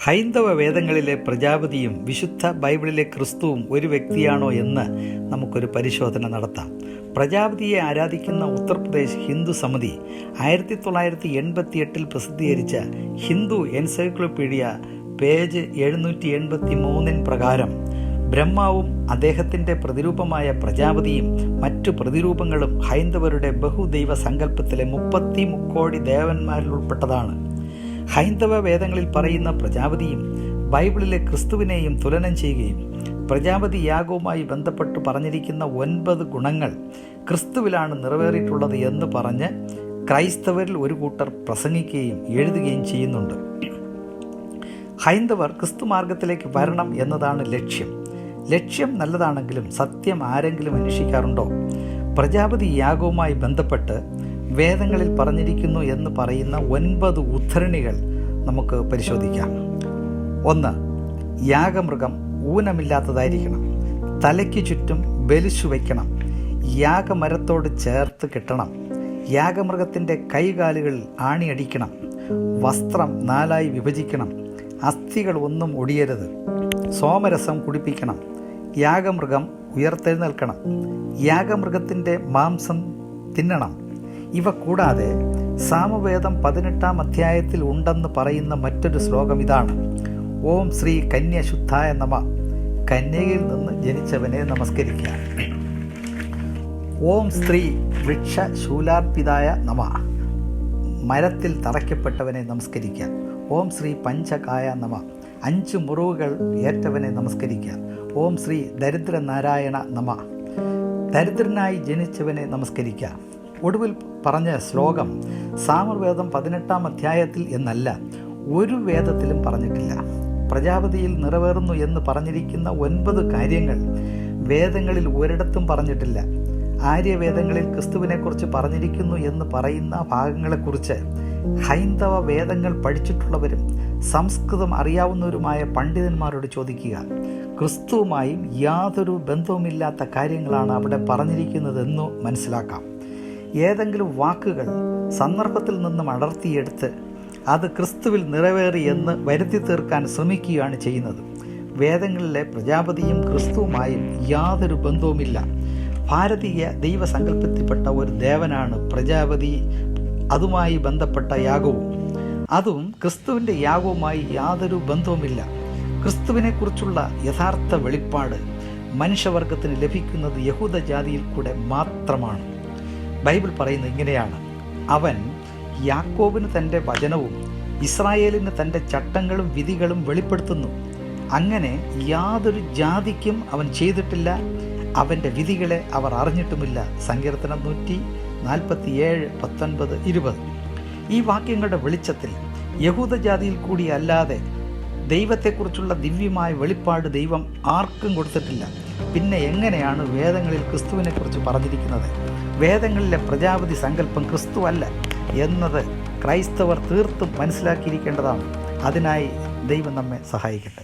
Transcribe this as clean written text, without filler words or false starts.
ഹൈന്ദവ വേദങ്ങളിലെ പ്രജാപതിയും വിശുദ്ധ ബൈബിളിലെ ക്രിസ്തുവും ഒരു വ്യക്തിയാണോ എന്ന് നമുക്കൊരു പരിശോധന നടത്താം. പ്രജാപതിയെ ആരാധിക്കുന്ന ഉത്തർപ്രദേശ് ഹിന്ദു സമിതി 1988 പ്രസിദ്ധീകരിച്ച ഹിന്ദു എൻസൈക്ലോപീഡിയ പേജ് 783 പ്രകാരം ബ്രഹ്മാവും അദ്ദേഹത്തിൻ്റെ പ്രതിരൂപമായ പ്രജാപതിയും മറ്റു പ്രതിരൂപങ്ങളും ഹൈന്ദവരുടെ ബഹുദൈവ സങ്കല്പത്തിലെ 30 മുക്കോടി ദേവന്മാരിൽ ഉൾപ്പെട്ടതാണ്. ഹൈന്ദവ വേദങ്ങളിൽ പറയുന്ന പ്രജാപതിയും ബൈബിളിലെ ക്രിസ്തുവിനെയും തുലനം ചെയ്യുകയും പ്രജാപതി യാഗവുമായി ബന്ധപ്പെട്ട് പറഞ്ഞിരിക്കുന്ന 9 ഗുണങ്ങൾ ക്രിസ്തുവിലാണ് നിറവേറിയിട്ടുള്ളത് എന്ന് പറഞ്ഞ് ക്രൈസ്തവരിൽ ഒരു കൂട്ടർ പ്രസംഗിക്കുകയും എഴുതുകയും ചെയ്യുന്നുണ്ട്. ഹൈന്ദവർ ക്രിസ്തുമാർഗത്തിലേക്ക് വരണം എന്നതാണ് ലക്ഷ്യം നല്ലതാണെങ്കിലും സത്യം ആരെങ്കിലും അന്വേഷിക്കാറുണ്ടോ? പ്രജാപതി യാഗവുമായി ബന്ധപ്പെട്ട് വേദങ്ങളിൽ പറഞ്ഞിരിക്കുന്നു എന്ന് പറയുന്ന 9 ഉദ്ധരണികൾ നമുക്ക് പരിശോധിക്കാം. 1. യാഗമൃഗം ഊനമില്ലാത്തതായിരിക്കണം. തലയ്ക്ക് ചുറ്റും ബലിശു വയ്ക്കണം. യാഗമരത്തോട് ചേർത്ത് കെട്ടണം. യാഗമൃഗത്തിൻ്റെ കൈകാലുകളിൽ ആണിയടിക്കണം. വസ്ത്രം 4 വിഭജിക്കണം. അസ്ഥികൾ ഒന്നും ഒടിയരുത്. സോമരസം കുടിപ്പിക്കണം. യാഗമൃഗം ഉയർത്തെഴുന്നേൽക്കണം. യാഗമൃഗത്തിൻ്റെ മാംസം തിന്നണം. ഇവ കൂടാതെ സാമവേദം 18-ാം അധ്യായത്തിൽ ഉണ്ടെന്ന് പറയുന്ന മറ്റൊരു ശ്ലോകം ഇതാണ്: ഓം ശ്രീ കന്യശുദ്ധായ നമ. കന്യകയിൽ നിന്ന് ജനിച്ചവനെ നമസ്കരിക്കുക. ഓം ശ്രീ വൃക്ഷശൂലാർപ്പിതായ നമ. മരത്തിൽ തറയ്ക്കപ്പെട്ടവനെ നമസ്കരിക്കുക. ഓം ശ്രീ പഞ്ചകായ നമ. 5 മുറിവുകൾ ഏറ്റവനെ നമസ്കരിക്കുക. ഓം ശ്രീ ദരിദ്രനാരായണ നമ. ദരിദ്രനായി ജനിച്ചവനെ നമസ്കരിക്കുക. ഒടുവിൽ പറഞ്ഞ ശ്ലോകം സാമവേദം 18-ാം അധ്യായത്തിൽ എന്നല്ല, ഒരു വേദത്തിലും പറഞ്ഞിട്ടില്ല. പ്രജാപതിയിൽ നിറവേറുന്നു എന്ന് പറഞ്ഞിരിക്കുന്ന 9 കാര്യങ്ങൾ വേദങ്ങളിൽ ഒരിടത്തും പറഞ്ഞിട്ടില്ല. ആര്യവേദങ്ങളിൽ ക്രിസ്തുവിനെക്കുറിച്ച് പറഞ്ഞിരിക്കുന്നു എന്ന് പറയുന്ന ഭാഗങ്ങളെക്കുറിച്ച് ഹൈന്ദവ വേദങ്ങൾ പഠിച്ചിട്ടുള്ളവരും സംസ്കൃതം അറിയാവുന്നവരുമായ പണ്ഡിതന്മാരോട് ചോദിക്കുക. ക്രിസ്തുവുമായും യാതൊരു ബന്ധവുമില്ലാത്ത കാര്യങ്ങളാണ് അവിടെ പറഞ്ഞിരിക്കുന്നതെന്നു മനസ്സിലാക്കാം. ഏതെങ്കിലും വാക്കുകൾ സന്ദർഭത്തിൽ നിന്നും അടർത്തിയെടുത്ത് അത് ക്രിസ്തുവിൽ നിറവേറി എന്ന് വരുത്തി തീർക്കാൻ ശ്രമിക്കുകയാണ് ചെയ്യുന്നത്. വേദങ്ങളിലെ പ്രജാപതിയും ക്രിസ്തുവുമായും യാതൊരു ബന്ധവുമില്ല. ഭാരതീയ ദൈവസങ്കല്പത്തിൽപ്പെട്ട ഒരു ദേവനാണ് പ്രജാപതി. അതുമായി ബന്ധപ്പെട്ട യാഗവും അതും ക്രിസ്തുവിൻ്റെ യാഗവുമായി യാതൊരു ബന്ധവുമില്ല. ക്രിസ്തുവിനെക്കുറിച്ചുള്ള യഥാർത്ഥ വെളിപ്പാട് മനുഷ്യവർഗത്തിന് ലഭിക്കുന്നത് യഹൂദ ജാതിയിൽ കൂടെ മാത്രമാണ്. ബൈബിൾ പറയുന്നത് ഇങ്ങനെയാണ്: അവൻ യാക്കോബിന് തൻ്റെ വചനവും ഇസ്രായേലിന് തൻ്റെ ചട്ടങ്ങളും വിധികളും വെളിപ്പെടുത്തുന്നു. അങ്ങനെ യാതൊരു ജാതിക്കും അവൻ ചെയ്തിട്ടില്ല. അവൻ്റെ വിധികളെ അവർ അറിഞ്ഞിട്ടുമില്ല. സങ്കീർത്തനം 147, 19, 20. ഈ വാക്യങ്ങളുടെ വെളിച്ചത്തിൽ യഹൂദജാതിയിൽ കൂടി അല്ലാതെ ദൈവത്തെക്കുറിച്ചുള്ള ദിവ്യമായ വെളിപ്പാട് ദൈവം ആർക്കും കൊടുത്തിട്ടില്ല. പിന്നെ എങ്ങനെയാണ് വേദങ്ങളിൽ ക്രിസ്തുവിനെക്കുറിച്ച് പറഞ്ഞിരിക്കുന്നത്? വേദങ്ങളിലെ പ്രജാപതി സങ്കല്പം ക്രിസ്തു അല്ല എന്നത് ക്രൈസ്തവർ തീർത്തും മനസ്സിലാക്കിയിരിക്കേണ്ടതാണ്. അതിനായി ദൈവം നമ്മെ സഹായിക്കട്ടെ.